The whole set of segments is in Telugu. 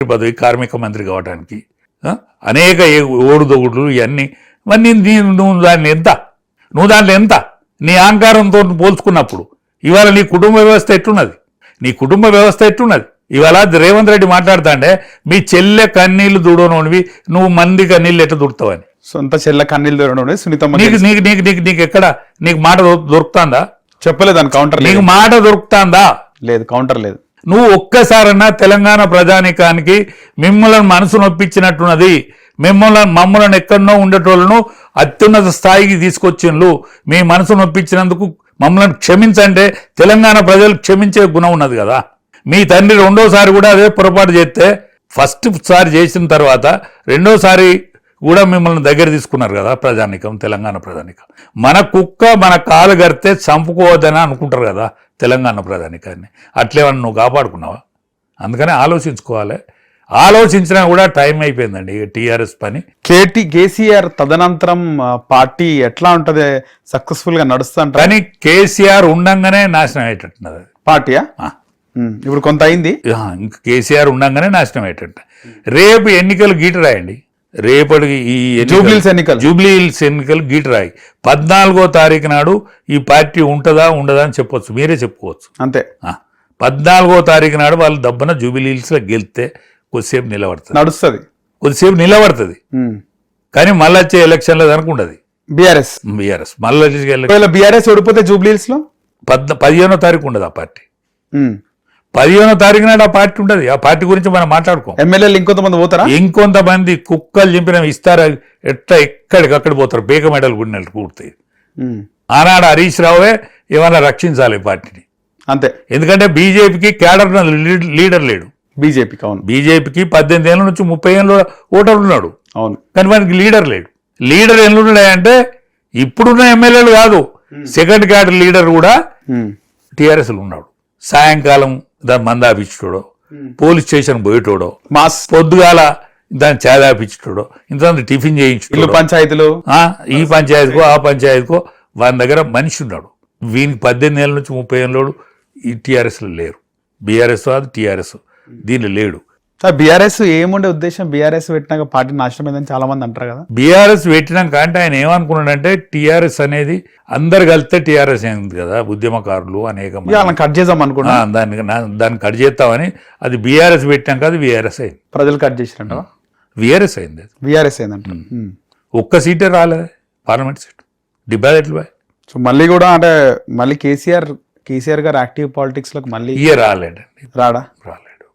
పదవి కార్మిక మంత్రి కావడానికి అనేక ఓడుదొగుడులు ఇవన్నీ మరి నువ్వు దాంట్లో ఎంత నీ అహంకారంతో పోల్చుకున్నప్పుడు ఇవాళ నీ కుటుంబ వ్యవస్థ ఎట్టున్నది, నీ కుటుంబ వ్యవస్థ ఎట్టున్నది? ఇవాళ రేవంత్ రెడ్డి మాట్లాడుతాండే మీ చెల్లె కన్నీళ్లు దూడనోనివి నువ్వు మంది కన్నీళ్ళు ఎట్లా దూడతావని. సొంత చెల్లె కన్నీళ్ళు దూడనోని సునీతమ్మ నీకు ఎక్కడ నీకు మాట దొరుకుతాందా? చెప్పలేదు కౌంటర్. నీకు మాట దొరుకుతాందా? లేదు, కౌంటర్ లేదు. నువ్వు ఒక్కసారన్నా తెలంగాణ ప్రజానికానికి మిమ్మల్ని మనసు నొప్పించినట్టున్నది, మమ్మల్ని ఎక్కడనో ఉండేటోళ్ళను అత్యున్నత స్థాయికి తీసుకొచ్చిండ్రు, మీ మనసు నొప్పించినందుకు మమ్మల్ని క్షమించంటే తెలంగాణ ప్రజలు క్షమించే గుణం ఉన్నది కదా. మీ తండ్రి రెండోసారి కూడా అదే పొరపాటు చేస్తే ఫస్ట్ సారి చేసిన తర్వాత రెండోసారి కూడా మిమ్మల్ని దగ్గర తీసుకున్నారు కదా ప్రజానికం, తెలంగాణ ప్రజానికం. మన కుక్క మన కాలు గడితే చంపుకోవద్దని అనుకుంటారు కదా తెలంగాణ ప్రజానికాన్ని. అట్లేమన్నా నువ్వు కాపాడుకున్నావా? అందుకని ఆలోచించుకోవాలి. ఆలోచించినా కూడా టైం అయిపోయిందండి టీఆర్ఎస్ పని. కేసీఆర్ తదనంతరం పార్టీ ఎట్లా ఉంటది, సక్సెస్ఫుల్ గా నడుస్తుంట? కానీ కేసీఆర్ ఉండంగానే నాశనం అయ్యేటట్టున్నది పార్టీయా. ఇప్పుడు కొంత అయింది, ఇంకా కేసీఆర్ ఉండంగానే నాశనం అయ్యేటట్టు. రేపు ఎన్నికలు గీటు రాయండి, రేపటికి ఈ జూబ్లీ హిల్స్ ఎన్నికలు గీటు రాయి. 14వ తారీఖు నాడు ఈ పార్టీ ఉంటుందా ఉండదా అని చెప్పొచ్చు, మీరే చెప్పుకోవచ్చు అంతే. 14వ తారీఖు నాడు వాళ్ళు దబ్బన జూబ్లీ హిల్స్ లో గెలిస్తే కొద్దిసేపు నిలబడుతుంది, నడుస్తుంది, కొద్దిసేపు నిలబడుతుంది. కానీ మళ్ళీ వచ్చే ఎలక్షన్లో అనుకుంటది బీఆర్ఎస్ మళ్ళీ బీఆర్ఎస్ ఓడిపోతే జూబ్లీ హిల్స్ లో 15వ తారీఖు ఉండదు ఆ పార్టీ. 15వ తారీఖు నాడు ఆ పార్టీ ఉంటుంది. ఆ పార్టీ గురించి మనం మాట్లాడుకోం. ఎమ్మెల్యేలు ఇంకొంతమంది పోతారా? ఇంకొంతమంది కుక్కలు చింపిన ఇస్తారా ఎట్లా ఎక్కడికక్కడ పోతారు, బేక మెడలు గుడినట్టు పూర్తి. ఆనాడు హరీష్ రావుే ఏమైనా రక్షించాలి పార్టీని అంతే. ఎందుకంటే బీజేపీకి క్యాడర్ లీడర్ లేడు. బీజేపీకి 18 ఏళ్ళ నుంచి 30 ఏళ్ళు ఓటర్ ఉన్నాడు, అవును, కానీ వానికి లీడర్ లేడు. లీడర్ ఎన్నున్నాయంటే ఇప్పుడున్న ఎమ్మెల్యేలు కాదు, సెకండ్ క్యాడర్ లీడర్ కూడా టీఆర్ఎస్ లో ఉన్నాడు. సాయంకాలం దాని మందాపించుటోడో, పోలీస్ స్టేషన్ పోయేటోడో, పొద్దుగాల దాన్ని చేదాపించుటోడో, ఇంత టిఫిన్ చేయించుటోడో, పంచాయతీలు ఈ పంచాయతీకో ఆ పంచాయతీకో వాని దగ్గర మనిషి ఉన్నాడు. వీనికి 18 ఏళ్ళ నుంచి 30 ఏళ్ళోడు ఈ టీఆర్ఎస్ లో లేరు. బీఆర్ఎస్ అది టీఆర్ఎస్ దీనిలో లేడు. బీఆర్ఎస్ ఏముండే ఉద్దేశం? బీఆర్ఎస్ పెట్టినాక పార్టీ నాశనమైందని చాలా మంది అంటారు కదా. బీఆర్ఎస్ పెట్టినాక అంటే ఆయన ఏమనుకున్నాడంటే టీఆర్ఎస్ అనేది అందరు కలిస్తే టీఆర్ఎస్ అయింది కదా, ఉద్యమకారులు అనేక కట్ చేద్దాం అనుకున్నా, దాన్ని కట్ చేస్తామని. అది బీఆర్ఎస్ పెట్టినాక అది వీఆర్ఎస్ అయింది. ప్రజలు కట్ చేసినట్టు వీఆర్ఎస్ అయింది. వీఆర్ఎస్ అయిందంట. ఒక్క సీటే రాలేదు పార్లమెంట్ సీట్, డిపాజిట్లు. సో మళ్ళీ కూడా అంటే మళ్ళీ కేసీఆర్ గారు యాక్టివ్ పాలిటిక్స్ లోకి మళ్ళీ రాలేడండి. రాలేడు.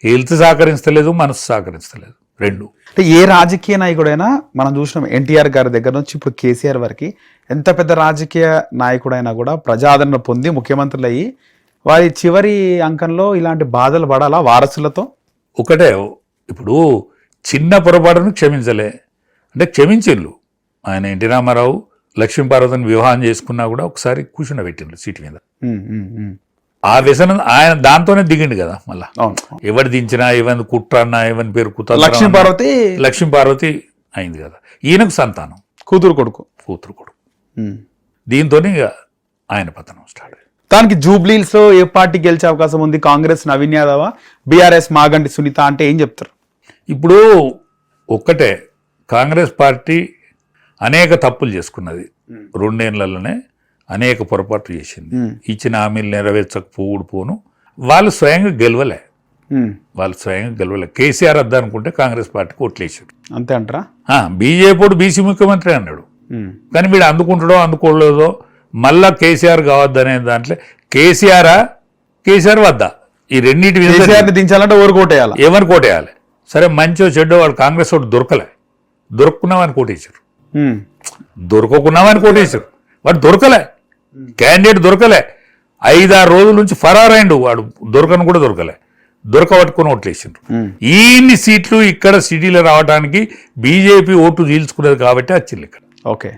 హెల్త్ సహకరిస్తలేదు, మనసు సహకరిస్తలేదు, రెండు. అంటే ఏ రాజకీయ నాయకుడైనా మనం చూసినాం, ఎన్టీఆర్ గారి దగ్గర నుంచి ఇప్పుడు కేసీఆర్ వరకు ఎంత పెద్ద రాజకీయ నాయకుడైనా కూడా ప్రజాదరణ పొంది ముఖ్యమంత్రులు అయ్యి వారి చివరి అంకంలో ఇలాంటి బాధలు పడాలా వారసులతో? ఒకటే, ఇప్పుడు చిన్న పొరపాటును క్షమించలే అంటే క్షమించిండ్రు. ఆయన ఎన్టీ రామారావు లక్ష్మీపార్వతిని వివాహం చేసుకున్నా కూడా ఒకసారి కూర్చుండబెట్టిండ్రు సీటు మీద. ఆ వ్యసనం ఆయన దాంతోనే దిగిండు కదా. మళ్ళా ఎవరు దించినా, ఎవరి కుట్ర అన్నా, ఎవరి పేరు లక్ష్మీపార్వతి అయింది కదా. ఈయనకు సంతానం కూతురు కొడుకు. దీంతో ఆయన పతనం స్టార్ట్ అయింది. దానికి జూబ్లీహిల్స్ లో ఏ పార్టీ గెలిచే అవకాశం ఉంది? కాంగ్రెస్ నవీన్ యాదవ్, బీఆర్ఎస్ మాగంటి సునీత అంటే ఏం చెప్తారు? ఇప్పుడు ఒక్కటే, కాంగ్రెస్ పార్టీ అనేక తప్పులు చేసుకున్నది. 2 ఏళ్లలోనే అనేక పొరపాట్లు చేసింది. ఇచ్చిన హామీలు నెరవేర్చకపోను వాళ్ళు స్వయంగా గెలవలే. కేసీఆర్ వద్దనుకుంటే కాంగ్రెస్ పార్టీకి ఓట్లేసాడు అంతే అంటారా? బీజేపీ బీసీ ముఖ్యమంత్రి అన్నాడు, కానీ వీడు అందుకుంటాడో అందుకోలేదో. మళ్ళా కేసీఆర్ కావద్దనే దాంట్లో కేసీఆర్ వద్ద ఈ రెండింటి దించాలంటే ఎవరు కోటేయాలి? సరే, మంచో చెడ్డో వాడు కాంగ్రెస్ వాడు దొరుకున్నామని కోటేశారు, దొరకకున్నామని కోటేశారు. వాడు దొరకలే, క్యాండిడేట్ దొరకలే. 5-6 రోజుల నుంచి ఫరారైండు వాడు, దొరకను కూడా దొరకబట్టుకుని ఓట్లేసిండ్రు. ఇన్ని సీట్లు ఇక్కడ సిటీలో రావడానికి బీజేపీ ఓటు చీల్చుకున్నది కాబట్టి వచ్చింది ఇక్కడ. ఓకే,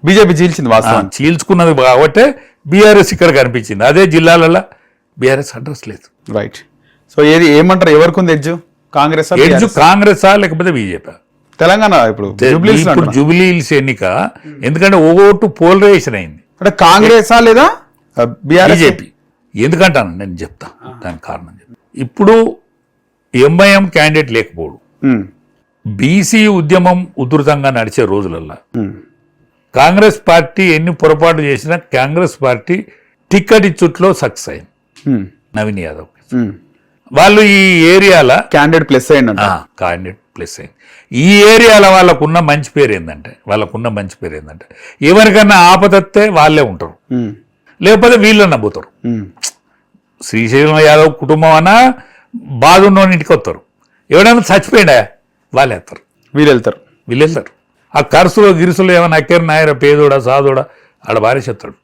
బీజేపీ చీల్చుకున్నది కాబట్టి బీఆర్ఎస్ ఇక్కడ కనిపించింది. అదే జిల్లాలలో బీఆర్ఎస్ అడ్రస్ లేదు. రైట్. సో ఏమంటారు, ఎవరికి ఉంది ఎడ్జు? కాంగ్రెసా లేకపోతే బీజేపీ? తెలంగాణ ఇప్పుడు జూబ్లీ హిల్స్ ఎన్నిక ఎందుకంటే ఓటు పోలరైజేషన్ అయింది. అంటే కాంగ్రెసా లేదా బీజేపీ? ఎందుకంటాను నేను చెప్తా దానికి కారణం. ఇప్పుడు ఎంఐఎం క్యాండిడేట్ లేకపోవడం, బీసీ ఉద్యమం ఉధృతంగా నడిచే రోజులల్లా కాంగ్రెస్ పార్టీ ఎన్ని పొరపాట్లు చేసినా కాంగ్రెస్ పార్టీ టికెట్ ఇచ్చుట్లో సక్సెస్ అయింది. నవీన్ యాదవ్ వాళ్ళు ఈ ఏరియాల క్యాండిడేట్ ప్లస్ అయ్యండి. క్యాండిడేట్ ప్లస్ అయింది. ఈ ఏరియాల వాళ్ళకున్న మంచి పేరు ఏంటంటే ఎవరికన్నా ఆపదత్తే వాళ్ళే ఉంటారు, లేకపోతే వీళ్ళని నవ్వుతారు. శ్రీశైలం యాదవ్ కుటుంబం అన్నా బాధున్నోని ఇంటికి వస్తారు, ఎవడన్నా చచ్చిపోయినా వాళ్ళు వేస్తారు, వీళ్ళు వెళ్తారు. ఆ ఖర్చులో గిరుసులో ఏమైనా అక్కేరు నాయర పేదోడా సాదోడా ఆడ భార్య చెప్తాడు,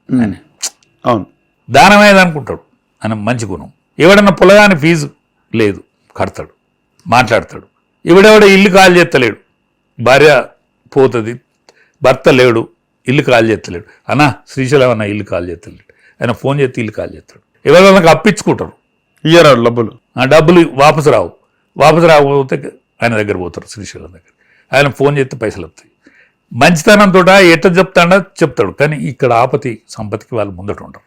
అవును దానమేది అనుకుంటాడు. ఆయన మంచి గుణం. ఎవడన్నా పొలగాని ఫీజు లేదు కడతాడు, మాట్లాడతాడు. ఎవడెవడ ఇల్లు కాల్ చేస్తలేడు, భార్య పోతుంది, భర్త లేడు, ఇల్లు కాల్ చేస్తలేడు, అన్నా శ్రీశైలం అన్న ఇల్లు కాల్ చేస్తలేడు, ఆయన ఫోన్ చేస్తే ఇల్లు కాల్ చేస్తాడు. ఎవరైనా అప్పించుకుంటారు, ఇయ్యరాడు డబ్బులు వాపసు రాకపోతే ఆయన దగ్గర పోతారు, శ్రీశైలం దగ్గర. ఆయన ఫోన్ చేస్తే పైసలు వస్తాయి. మంచితనంతో ఎట్లా చెప్తాడు, కానీ ఇక్కడ ఆపతి సంపత్తికి వాళ్ళు ముందట ఉంటారు.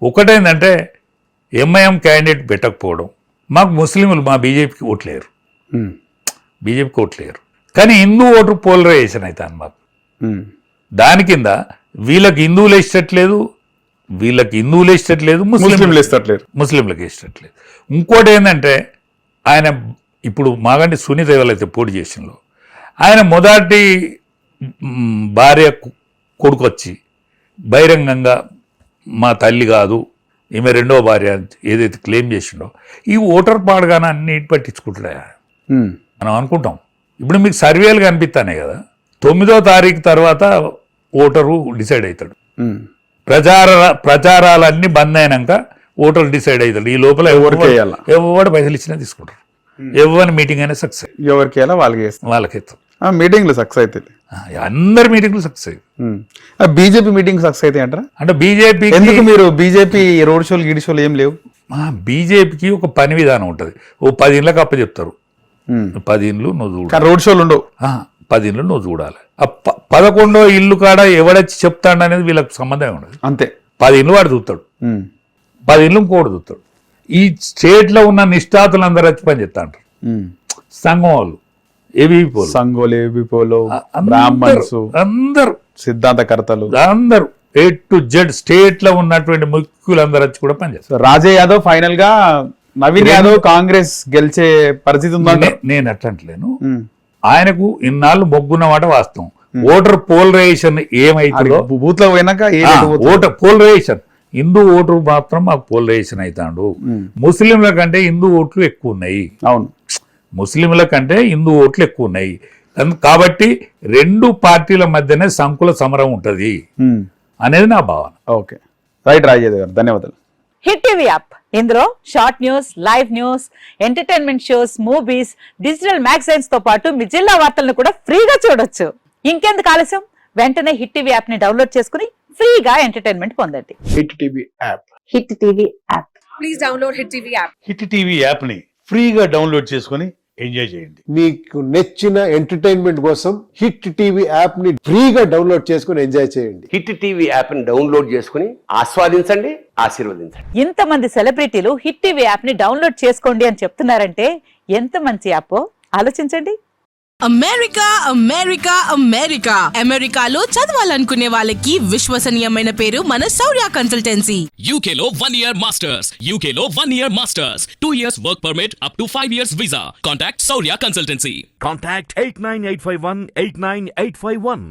ఒకటేంటంటే ఎంఐఎం క్యాండిడేట్ పెట్టకపోవడం, మాకు ముస్లింలు మా బీజేపీకి ఓట్లేరు, కానీ హిందూ ఓటు పోలరైజేషన్ అవుతాను మాకు. దాని కింద వీళ్ళకి హిందువులు ఇష్టట్లేదు, ముస్లింలకు ఇష్టట్లేదు. ఇంకోటి ఏంటంటే ఆయన ఇప్పుడు మాగంటి సునీత ఎవరైతే పోటీ చేసినలో ఆయన మొదటి భార్య కొడుకు వచ్చి బహిరంగంగా మా తల్లి కాదు ఈమె రెండో భార్య ఏదైతే క్లెయిమ్ చేసిండో ఈ ఓటర్ పాడుగానే అన్నిటి పట్టించుకుంటాడా మనం అనుకుంటాం. ఇప్పుడు మీకు సర్వేలు కనిపిస్తానే కదా, 9వ తారీఖు తర్వాత ఓటరు డిసైడ్ అవుతాడు. ప్రచారాలన్నీ బంద్ అయినాక ఓటర్లు డిసైడ్ అవుతాడు. ఈ లోపల ఎవరు పైసలు ఇచ్చినా తీసుకుంటారు, ఎవరి మీటింగ్ అయినా సక్సెస్, ఎవరికి వాళ్ళకి మీటింగ్లు సక్సెస్ అవుతుంది, అందరి మీటింగ్లు సక్సెస్ అవుతుంది. బీజేపీ మీటింగ్ సక్సెస్ అవుతాయి అంటారా? అంటే బీజేపీ ఎందుకు మీరు బీజేపీ రోడ్ షోలు గిడి షోలు ఏం లేవు? బీజేపీకి ఒక పని విధానం ఉంటుంది. ఓ 10 ఇండ్లకు అప్ప చెప్తారు, 10 ఇండ్లు నువ్వు చూడాలి, రోడ్ షోలు ఉండవు. 10 ఇండ్లు నువ్వు చూడాలి. 11వ ఇల్లు కాడ ఎవడొచ్చి చెప్తాడు అనేది వీళ్ళకి సంబంధం ఉండదు. అంతే, 10 ఇండ్లు వాడు చూస్తాడు, 10 ఇండ్లు ఇంకోటి చూస్తాడు. ఈ స్టేట్ లో ఉన్న నిష్ఠాతులు అందరూ వచ్చి పని చెప్తా అంటారు. సంఘం వాళ్ళు సంఘోలు బ్రాహ్మణ్స్ అందరూ సిద్ధాంతకర్తలు అందరూ A to Z స్టేట్ లో ఉన్నటువంటి ముఖ్యులందరూ వచ్చి కూడా పనిచేస్తారు. రాజే యాదవ్ ఫైనల్ గా నవీన్ యాదవ్ కాంగ్రెస్ గెలిచే పరిస్థితి ఉందంటే నేను అట్లంటలేను. ఆయనకు ఇన్నాళ్ళు మొగ్గున్నమాట వాస్తవం. ఓటర్ పోలరైజేషన్ ఏమైతుందో బూత్ లో పోయినాక ఓటర్ పోలరైజేషన్, హిందూ ఓటు మాత్రం మాకు పోలరైజేషన్ అవుతాడు. ముస్లింల కంటే హిందూ ఓట్లు ఎక్కువ ఉన్నాయి. అవును, ముస్లింల కంటే హిందూ ఓట్లు ఎక్కువ ఉన్నాయి కాబట్టి 2 పార్టీల మధ్యనే సంకుల సమరం ఉంటది అనేది నా భావన. ఓకే, రైట్ రాజేద్ గారు, ధన్యవాదాలు. హిట్ టీవీ యాప్, ఇందులో short news, live news, entertainment shows, movies, digital magazines తో పాటు మీ జిల్లా వార్తలను కూడా ఫ్రీగా చూడొచ్చు. ఇంకెందుకు ఆలస్యం, వెంటనే హిట్ టీవీ యాప్ ని డౌన్లోడ్ చేసుకుని ఫ్రీగా ఎంటర్టైన్మెంట్ పొందండి. Hit TV app, hit TV app, please download hit TV app. Hit TV app ని ఫ్రీగా డౌన్లోడ్ చేసుకుని ఎంజాయ్ చేయండి. మీకు నచ్చిన ఎంటర్టైన్మెంట్ కోసం హిట్ టీవీ యాప్ ని ఫ్రీగా డౌన్లోడ్ చేసుకుని ఎంజాయ్ చేయండి. హిట్ టీవీ యాప్ ని డౌన్లోడ్ చేసుకుని ఆస్వాదించండి, ఆశీర్వదించండి. ఇంతమంది సెలబ్రిటీలు హిట్ టీవీ యాప్ ని డౌన్లోడ్ చేసుకోండి అని చెప్తున్నారంటే ఎంత మంచి యాప్ ఆలోచించండి. అమెరికా అమెరికా అమెరికా అమెరికాలో చదవాలనుకునే వాళ్ళకి విశ్వసనీయమైన పేరు మన శౌర్య కన్సల్టెన్సీ. UK లో 1 year masters, UK లో 1 year masters, 2 years work permit up to 5 years visa. Contact Saurya Consultancy. Contact 89851 89851.